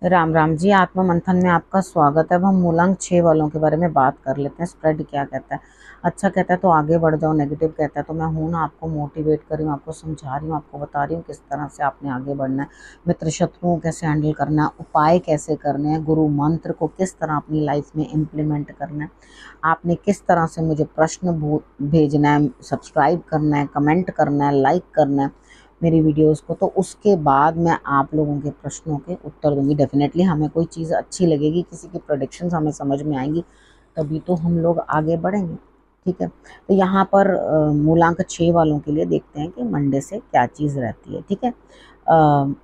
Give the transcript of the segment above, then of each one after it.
राम राम जी। आत्मा मंथन में आपका स्वागत है। अब हम मूलांक 6 वालों के बारे में बात कर लेते हैं। स्प्रेड क्या कहता है? अच्छा कहता है तो आगे बढ़ जाओ, नेगेटिव कहता है तो मैं हूं ना, आपको मोटिवेट कर रही हूँ, आपको समझा रही हूँ, आपको बता रही हूँ किस तरह से आपने आगे बढ़ना है, मित्र शत्रुओं कैसे हैंडल करना है, उपाय कैसे करने हैं, गुरु मंत्र को किस तरह अपनी लाइफ में इम्प्लीमेंट करना है, आपने किस तरह से मुझे प्रश्न भेजना है, सब्सक्राइब करना है, कमेंट करना है, लाइक करना है मेरी वीडियोस को। तो उसके बाद मैं आप लोगों के प्रश्नों के उत्तर दूंगी। डेफिनेटली हमें कोई चीज़ अच्छी लगेगी, किसी की प्रेडिक्शंस हमें समझ में आएंगी, तभी तो हम लोग आगे बढ़ेंगे। ठीक है, तो यहाँ पर मूलांक 6 वालों के लिए देखते हैं कि मंडे से क्या चीज़ रहती है। ठीक है,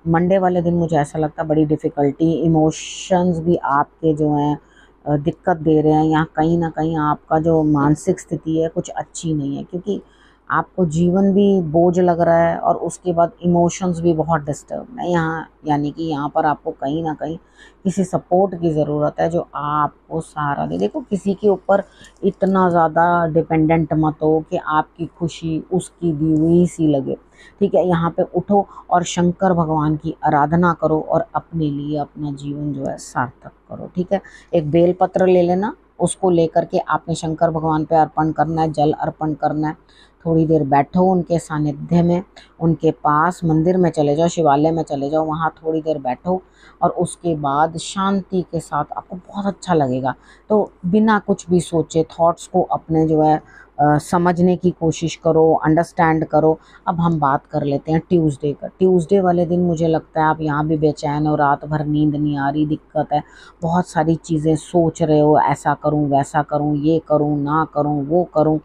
मंडे वाले दिन मुझे ऐसा लगता है बड़ी डिफ़िकल्टी, इमोशंस भी आपके जो हैं दिक्कत दे रहे हैं। यहाँ कहीं ना कहीं आपका जो मानसिक स्थिति है कुछ अच्छी नहीं है, क्योंकि आपको जीवन भी बोझ लग रहा है और उसके बाद इमोशंस भी बहुत डिस्टर्ब है यहाँ। यानी कि यहाँ पर आपको कहीं ना कहीं किसी सपोर्ट की ज़रूरत है जो आपको सहारा दे। देखो, किसी के ऊपर इतना ज़्यादा डिपेंडेंट मत हो कि आपकी खुशी उसकी दी हुई सी लगे। ठीक है, यहाँ पे उठो और शंकर भगवान की आराधना करो और अपने लिए अपना जीवन जो है सार्थक करो। ठीक है, एक बेलपत्र ले लेना, उसको लेकर के आपने शंकर भगवान पे अर्पण करना है, जल अर्पण करना है। थोड़ी देर बैठो उनके सानिध्य में, उनके पास मंदिर में चले जाओ, शिवालय में चले जाओ, वहाँ थोड़ी देर बैठो और उसके बाद शांति के साथ आपको बहुत अच्छा लगेगा। तो बिना कुछ भी सोचे थॉट्स को अपने जो है समझने की कोशिश करो, अंडरस्टैंड करो। अब हम बात कर लेते हैं ट्यूसडे का। ट्यूसडे वाले दिन मुझे लगता है आप यहाँ भी बेचैन हो, रात भर नींद नहीं आ रही, दिक्कत है, बहुत सारी चीज़ें सोच रहे हो, ऐसा करूँ वैसा करूँ, ये करूँ ना करूँ वो करूँ,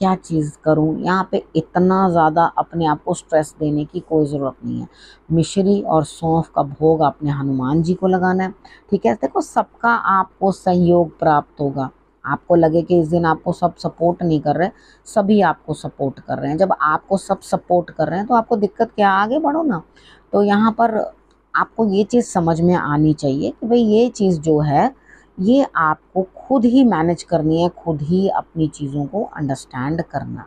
क्या चीज़ करूं। यहाँ पे इतना ज़्यादा अपने आप को स्ट्रेस देने की कोई ज़रूरत नहीं है। मिश्री और सौंफ का भोग आपने हनुमान जी को लगाना है। ठीक है, देखो सबका आपको सहयोग प्राप्त होगा। आपको लगे कि इस दिन आपको सब सपोर्ट नहीं कर रहे, सभी आपको सपोर्ट कर रहे हैं। जब आपको सब सपोर्ट कर रहे हैं तो आपको दिक्कत क्या, आगे बढ़ो ना। तो यहाँ पर आपको ये चीज़ समझ में आनी चाहिए कि भाई ये चीज़ जो है ये आपको खुद ही मैनेज करनी है, खुद ही अपनी चीज़ों को अंडरस्टैंड करना।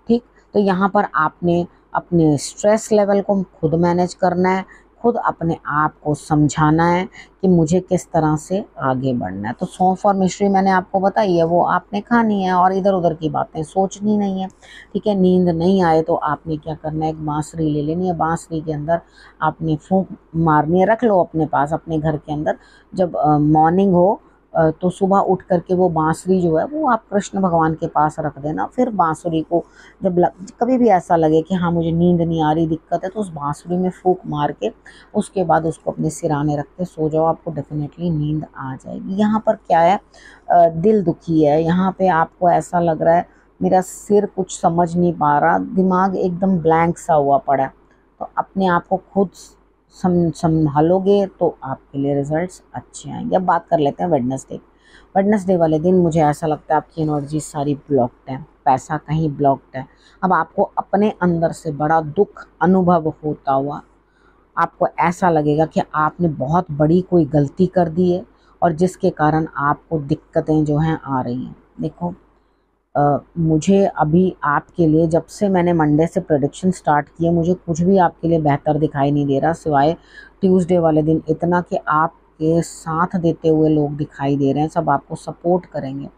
ठीक, तो यहाँ पर आपने अपने स्ट्रेस लेवल को खुद मैनेज करना है, खुद अपने आप को समझाना है कि मुझे किस तरह से आगे बढ़ना है। तो सौंफ और मिश्री मैंने आपको बताई है, वो आपने खानी है और इधर उधर की बातें सोचनी नहीं है। ठीक है, नींद नहीं आए तो आपने क्या करना है, एक बांसुरी ले लेनी है, बांसुरी के अंदर आपने फूंक मारनी है, रख लो अपने पास अपने घर के अंदर। जब मॉर्निंग हो तो सुबह उठ करके वो बांसुरी जो है वो आप कृष्ण भगवान के पास रख देना। फिर बांसुरी को जब कभी भी ऐसा लगे कि हाँ मुझे नींद नहीं आ रही, दिक्कत है, तो उस बांसुरी में फूंक मार के उसके बाद उसको अपने सिराने रख के सो जाओ, आपको डेफिनेटली नींद आ जाएगी। यहाँ पर क्या है, दिल दुखी है, यहाँ पे आपको ऐसा लग रहा है मेरा सिर कुछ समझ नहीं पा रहा, दिमाग एकदम ब्लैंक सा हुआ पड़ा है, तो अपने आप को खुद संभालोगे तो आपके लिए रिजल्ट्स अच्छे आएंगे। अब बात कर लेते हैं वेडनेसडे। वेडनेसडे वाले दिन मुझे ऐसा लगता है आपकी एनर्जी सारी ब्लॉक्ड है, पैसा कहीं ब्लॉक्ड है। अब आपको अपने अंदर से बड़ा दुख अनुभव होता हुआ आपको ऐसा लगेगा कि आपने बहुत बड़ी कोई गलती कर दी है और जिसके कारण आपको दिक्कतें जो हैं आ रही हैं। देखो, मुझे अभी आपके लिए जब से मैंने मंडे से प्रेडिक्शन स्टार्ट किए मुझे कुछ भी आपके लिए बेहतर दिखाई नहीं दे रहा, सिवाय ट्यूसडे वाले दिन इतना कि आपके साथ देते हुए लोग दिखाई दे रहे हैं, सब आपको सपोर्ट करेंगे।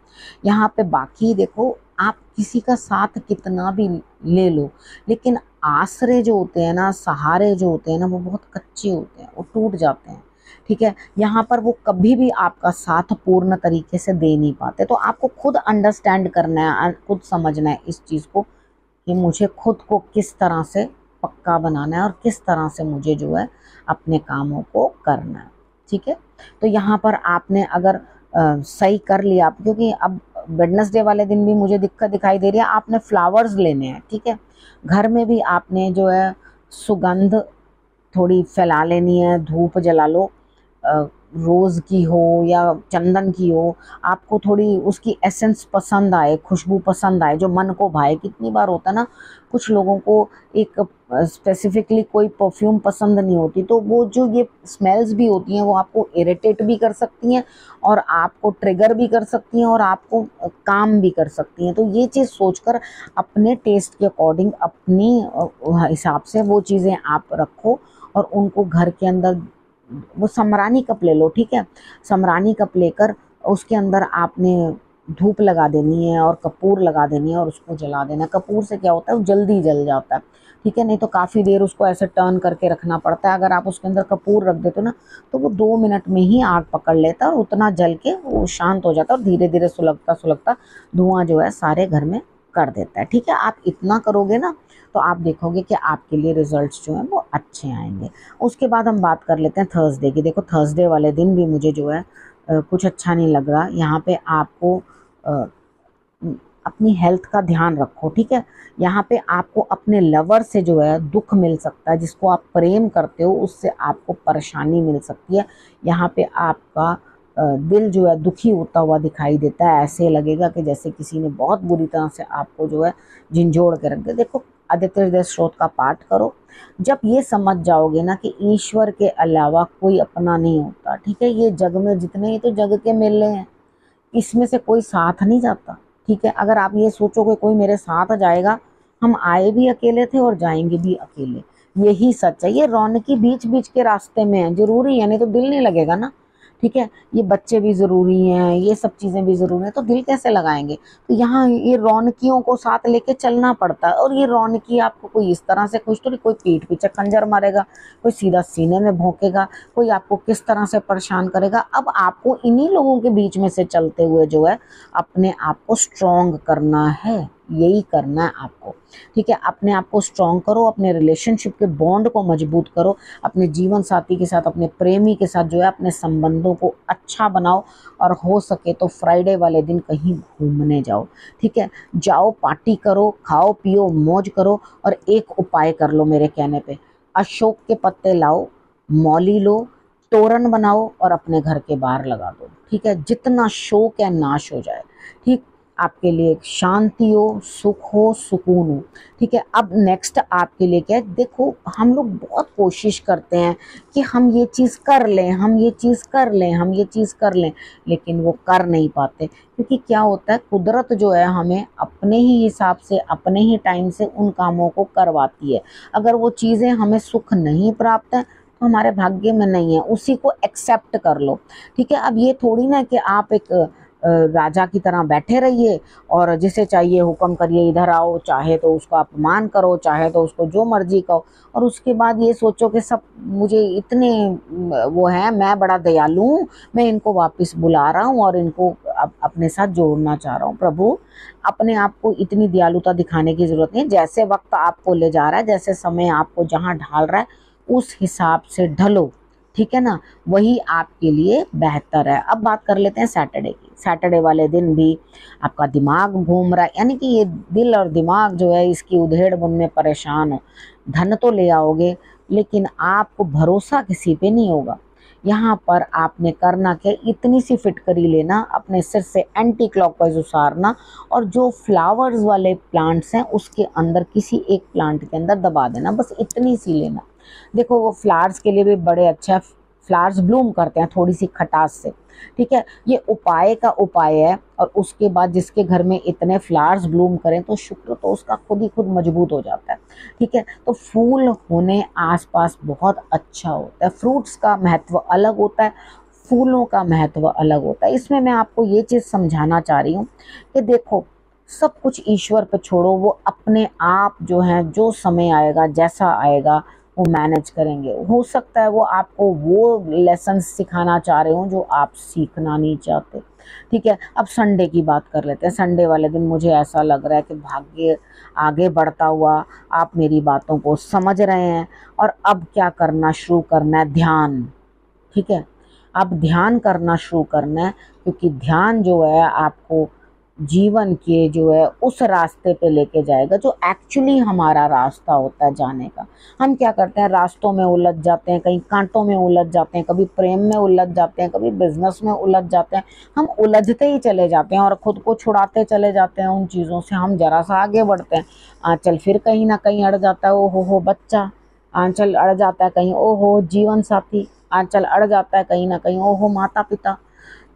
यहाँ पे बाकी देखो, आप किसी का साथ कितना भी ले लो, लेकिन आसरे जो होते हैं ना, सहारे जो होते हैं ना, वो बहुत कच्चे होते हैं, वो टूट जाते हैं। ठीक है, यहाँ पर वो कभी भी आपका साथ पूर्ण तरीके से दे नहीं पाते। तो आपको खुद अंडरस्टैंड करना है, खुद समझना है इस चीज़ को कि मुझे खुद को किस तरह से पक्का बनाना है और किस तरह से मुझे जो है अपने कामों को करना है। ठीक है, तो यहाँ पर आपने अगर सही कर लिया, क्योंकि अब वेडनेसडे वाले दिन भी मुझे दिक्कत दिखाई दे रही है, आपने फ्लावर्स लेने हैं। ठीक है, घर में भी आपने जो है सुगंध थोड़ी फैला लेनी है, धूप जला लो, रोज़ की हो या चंदन की हो, आपको थोड़ी उसकी एसेंस पसंद आए, खुशबू पसंद आए, जो मन को भाए। कितनी बार होता है ना, कुछ लोगों को एक स्पेसिफिकली कोई परफ्यूम पसंद नहीं होती, तो वो जो ये स्मेल्स भी होती हैं वो आपको इरिटेट भी कर सकती हैं और आपको ट्रिगर भी कर सकती हैं और आपको काम भी कर सकती हैं। तो ये चीज़ सोचकर अपने टेस्ट के अकॉर्डिंग अपनी हिसाब से वो चीज़ें आप रखो और उनको घर के अंदर वो समरानी कप ले लो, ठीक है। समरानी कप लेकर उसके अंदर आपने धूप लगा देनी है और कपूर लगा देनी है और उसको जला देना है। कपूर से क्या होता है, वो जल्दी जल जाता है, ठीक है। नहीं तो काफ़ी देर उसको ऐसे टर्न करके रखना पड़ता है। अगर आप उसके अंदर कपूर रख देते हो ना, तो वो 2 मिनट में ही आग पकड़ लेता है और उतना जल के वो शांत हो जाता है और धीरे धीरे सुलगता सुलगता धुआं जो है सारे घर में कर देता है, ठीक है। आप इतना करोगे ना तो आप देखोगे कि आपके लिए रिजल्ट्स जो हैं वो अच्छे आएंगे। उसके बाद हम बात कर लेते हैं थर्सडे की। देखो थर्सडे वाले दिन भी मुझे जो है कुछ अच्छा नहीं लग रहा। यहाँ पे आपको अपनी हेल्थ का ध्यान रखो, ठीक है। यहाँ पे आपको अपने लवर से जो है दुख मिल सकता है, जिसको आप प्रेम करते हो उससे आपको परेशानी मिल सकती है। यहाँ पे आपका दिल जो है दुखी होता हुआ दिखाई देता है। ऐसे लगेगा कि जैसे किसी ने बहुत बुरी तरह से आपको जो है झिंझोड़ के रख दिया। देखो आदित्य हृदय स्त्रोत का पाठ करो। जब ये समझ जाओगे ना कि ईश्वर के अलावा कोई अपना नहीं होता, ठीक है। ये जग में जितने, ये तो जग के मेले हैं, इसमें से कोई साथ नहीं जाता, ठीक है। अगर आप ये सोचोगे कोई मेरे साथ जाएगा, हम आए भी अकेले थे और जाएंगे भी अकेले, यही सच है। ये रौनकी बीच बीच के रास्ते में है, जरूरी है, नहीं तो दिल नहीं लगेगा ना, ठीक है। ये बच्चे भी ज़रूरी हैं, ये सब चीज़ें भी ज़रूरी हैं, तो दिल कैसे लगाएंगे। तो यहाँ ये रौनकियों को साथ लेके चलना पड़ता है। और ये रौनकी आपको कोई इस तरह से खुश तो नहीं, कोई पीठ पीछे खंजर मारेगा, कोई सीधा सीने में भौंकेगा, कोई आपको किस तरह से परेशान करेगा। अब आपको इन्हीं लोगों के बीच में से चलते हुए जो है अपने आप को स्ट्रॉन्ग करना है, यही करना है आपको, ठीक है। अपने आप को स्ट्रॉन्ग करो, अपने रिलेशनशिप के बॉन्ड को मजबूत करो, अपने जीवन साथी के साथ, अपने प्रेमी के साथ जो है अपने संबंधों को अच्छा बनाओ। और हो सके तो फ्राइडे वाले दिन कहीं घूमने जाओ, ठीक है। जाओ, पार्टी करो, खाओ पियो, मौज करो। और एक उपाय कर लो मेरे कहने पे, अशोक के पत्ते लाओ, मौली लो, तोरण बनाओ और अपने घर के बाहर लगा दो, ठीक है। जितना शोक है नाश हो जाए, ठीक। आपके लिए शांति हो, सुख हो, सुकून हो, ठीक है। अब नेक्स्ट आपके लिए क्या है, देखो हम लोग बहुत कोशिश करते हैं कि हम ये चीज़ कर लें, हम ये चीज़ कर लें, हम ये चीज़ कर लें, लेकिन वो कर नहीं पाते। क्योंकि क्या होता है, कुदरत जो है हमें अपने ही हिसाब से, अपने ही टाइम से उन कामों को करवाती है। अगर वो चीज़ें हमें सुख नहीं प्राप्त है तो हमारे भाग्य में नहीं है, उसी को एक्सेप्ट कर लो, ठीक है। अब ये थोड़ी ना कि आप एक राजा की तरह बैठे रहिए और जिसे चाहिए हुक्म करिए, इधर आओ, चाहे तो उसका अपमान करो, चाहे तो उसको जो मर्जी कहो, और उसके बाद ये सोचो कि सब मुझे इतने वो है, मैं बड़ा दयालु हूँ, मैं इनको वापस बुला रहा हूँ और इनको अपने साथ जोड़ना चाह रहा हूँ। प्रभु, अपने आप को इतनी दयालुता दिखाने की जरूरत नहीं है। जैसे वक्त आपको ले जा रहा है, जैसे समय आपको जहाँ ढाल रहा है, उस हिसाब से ढलो, ठीक है ना। वही आपके लिए बेहतर है। अब बात कर लेते हैं सैटरडे की। सैटरडे वाले दिन भी आपका दिमाग घूम रहा है, यानी कि ये दिल और दिमाग जो है इसकी उधेड़ बुन में परेशान हो। धन तो ले आओगे लेकिन आपको भरोसा किसी पे नहीं होगा। यहाँ पर आपने करना क्या, इतनी सी फिटकरी लेना, अपने सिर से एंटी क्लॉकवाइज उसारना और जो फ्लावर्स वाले प्लांट्स हैं उसके अंदर किसी एक प्लांट के अंदर दबा देना, बस इतनी सी लेना। देखो वो फ्लावर्स के लिए भी बड़े अच्छा, फ्लावर्स ब्लूम करते हैं थोड़ी सी खटास से, ठीक है। ये उपाय का उपाय है। और उसके बाद जिसके घर में इतने फ्लावर्स ब्लूम करें तो शुक्र तो उसका खुद ही खुद मजबूत हो जाता है, ठीक है। तो फूल होने आसपास बहुत अच्छा होता है। फ्रूट्स का महत्व अलग होता है, फूलों का महत्व अलग होता है। इसमें मैं आपको ये चीज़ समझाना चाह रही हूँ कि देखो सब कुछ ईश्वर पे छोड़ो, वो अपने आप जो है, जो समय आएगा, जैसा आएगा वो मैनेज करेंगे। हो सकता है वो आपको वो लेसन सिखाना चाह रहे हो जो आप सीखना नहीं चाहते, ठीक है। अब संडे की बात कर लेते हैं। संडे वाले दिन मुझे ऐसा लग रहा है कि भाग्य आगे बढ़ता हुआ आप मेरी बातों को समझ रहे हैं। और अब क्या करना शुरू करना है, ध्यान, ठीक है। अब ध्यान करना शुरू करना है, क्योंकि ध्यान जो है आपको जीवन के जो है उस रास्ते पे लेके जाएगा जो एक्चुअली हमारा रास्ता होता है जाने का। हम क्या करते हैं, रास्तों में उलझ जाते हैं, कहीं कांटों में उलझ जाते हैं, कभी प्रेम में उलझ जाते हैं, कभी बिजनेस में उलझ जाते हैं। हम उलझते ही चले जाते हैं और खुद को छुड़ाते चले जाते हैं उन चीज़ों से। हम जरा सा आगे बढ़ते हैं, आंचल फिर कहीं ना कहीं अड़ जाता है, ओ हो बच्चा, आंचल अड़ जाता है कहीं, ओ हो जीवन साथी, आंचल अड़ जाता है कहीं ना कहीं, ओ हो माता पिता।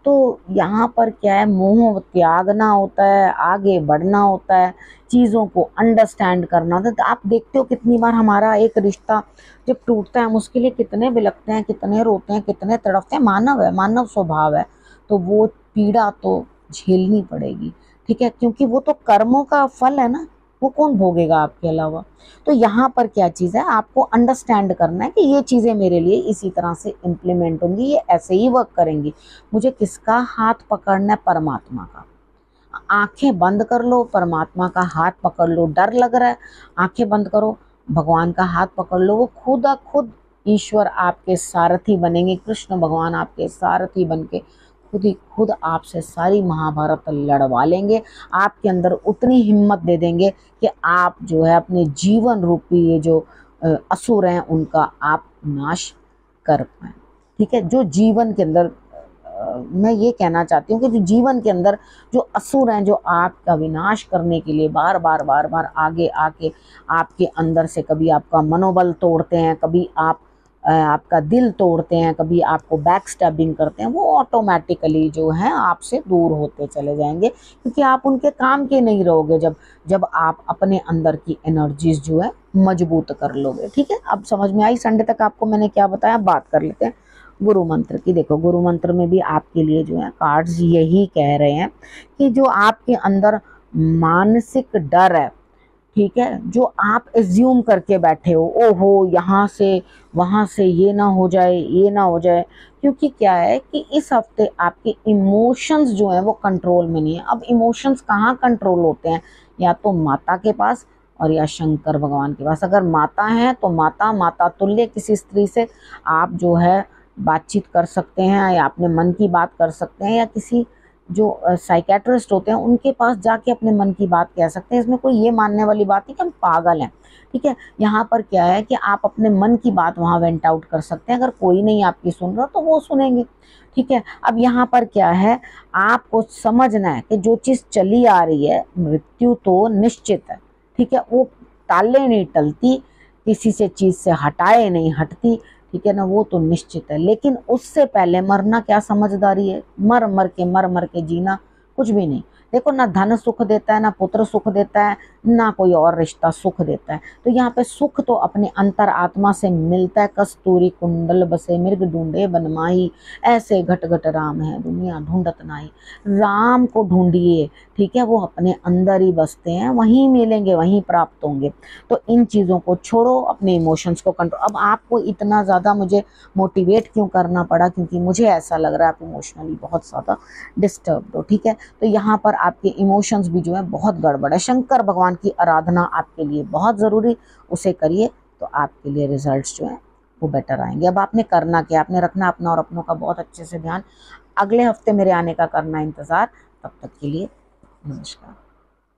तो यहाँ पर क्या है, मोह त्यागना होता है, आगे बढ़ना होता है। चीज़ों को अंडरस्टैंड करना। तो आप देखते हो कितनी बार हमारा एक रिश्ता जब टूटता है हम उसके लिए कितने बिलखते हैं, कितने रोते हैं, कितने तड़पते हैं। मानव है, मानव स्वभाव है, तो वो पीड़ा तो झेलनी पड़ेगी, ठीक है, क्योंकि वो तो कर्मों का फल है ना, वो कौन भोगेगा आपके अलावा। तो यहाँ पर क्या चीज़ है, आपको अंडरस्टैंड करना है कि ये चीज़ें मेरे लिए इसी तरह से इम्प्लीमेंट होंगी, ये ऐसे ही वर्क करेंगी। मुझे किसका हाथ पकड़ना है? परमात्मा का। आंखें बंद कर लो, परमात्मा का हाथ पकड़ लो। डर लग रहा है, आंखें बंद करो, भगवान का हाथ पकड़ लो। वो खुद ईश्वर आपके सारथी बनेंगे, कृष्ण भगवान आपके सारथी बन के खुद ही खुद आपसे सारी महाभारत लड़वा लेंगे। आपके अंदर उतनी हिम्मत दे देंगे कि आप जो है अपने जीवन रूपी ये जो असुर हैं उनका आप नाश कर पाए, ठीक है। जो जीवन के अंदर मैं ये कहना चाहती हूँ कि जो जीवन के अंदर जो असुर हैं, जो आपका विनाश करने के लिए बार बार आगे आके आपके अंदर से कभी आपका मनोबल तोड़ते हैं, कभी आपका दिल तोड़ते हैं, कभी आपको बैक स्टैबिंग करते हैं, वो ऑटोमेटिकली जो है आपसे दूर होते चले जाएंगे, क्योंकि आप उनके काम के नहीं रहोगे जब आप अपने अंदर की एनर्जीज जो है मजबूत कर लोगे, ठीक है। अब समझ में आई संडे तक आपको मैंने क्या बताया। बात कर लेते हैं गुरु मंत्र की। देखो गुरु मंत्र में भी आपके लिए जो है कार्ड्स यही कह रहे हैं कि जो आपके अंदर मानसिक डर है, ठीक है, जो आप एज्यूम करके बैठे हो, ओहो यहाँ से वहाँ से ये ना हो जाए, ये ना हो जाए, क्योंकि क्या है कि इस हफ्ते आपके इमोशंस जो हैं वो कंट्रोल में नहीं है। अब इमोशंस कहाँ कंट्रोल होते हैं? या तो माता के पास और या शंकर भगवान के पास। अगर माता है तो माता तुल्य किसी स्त्री से आप जो है बातचीत कर सकते हैं, या अपने मन की बात कर सकते हैं, या किसी जो साइकेट्रिस्ट होते हैं उनके पास जाके अपने मन की बात कह सकते हैं। इसमें कोई ये मानने वाली बात नहीं कि हम पागल हैं, ठीक है। यहाँ पर क्या है कि आप अपने मन की बात वहाँ वेंट आउट कर सकते हैं। अगर कोई नहीं आपकी सुन रहा तो वो सुनेंगे, ठीक है। अब यहाँ पर क्या है, आपको समझना है कि जो चीज़ चली आ रही है, मृत्यु तो निश्चित है, ठीक है, वो टाले नहीं टलती, किसी से चीज़ से हटाए नहीं हटती, ठीक है ना, वो तो निश्चित है। लेकिन उससे पहले मरना क्या समझदारी है? मर मर के जीना कुछ भी नहीं। देखो ना धन सुख देता है, ना पुत्र सुख देता है, ना कोई और रिश्ता सुख देता है। तो यहाँ पे सुख तो अपने अंतर आत्मा से मिलता है। कस्तूरी कुंडल बसे मृग ढूंढे बनमाही, ऐसे घट घट राम है दुनिया ढूंढत नाही। राम को ढूंढिए, ठीक है, वो अपने अंदर ही बसते हैं, वहीं मिलेंगे, वहीं प्राप्त होंगे। तो इन चीज़ों को छोड़ो, अपने इमोशंस को कंट्रोल। अब आपको इतना ज़्यादा मुझे मोटिवेट क्यों करना पड़ा? क्योंकि मुझे ऐसा लग रहा है आप इमोशनली बहुत ज़्यादा डिस्टर्ब हो, ठीक है। तो यहाँ पर आपके इमोशंस भी जो है बहुत गड़बड़ है। शंकर भगवान की आराधना आपके लिए बहुत ज़रूरी, उसे करिए तो आपके लिए रिजल्ट्स जो हैं वो बेटर आएंगे। अब आपने करना क्या? आपने रखना अपना और अपनों का बहुत अच्छे से ध्यान। अगले हफ्ते मेरे आने का करना इंतज़ार। तब तक के लिए नमस्कार।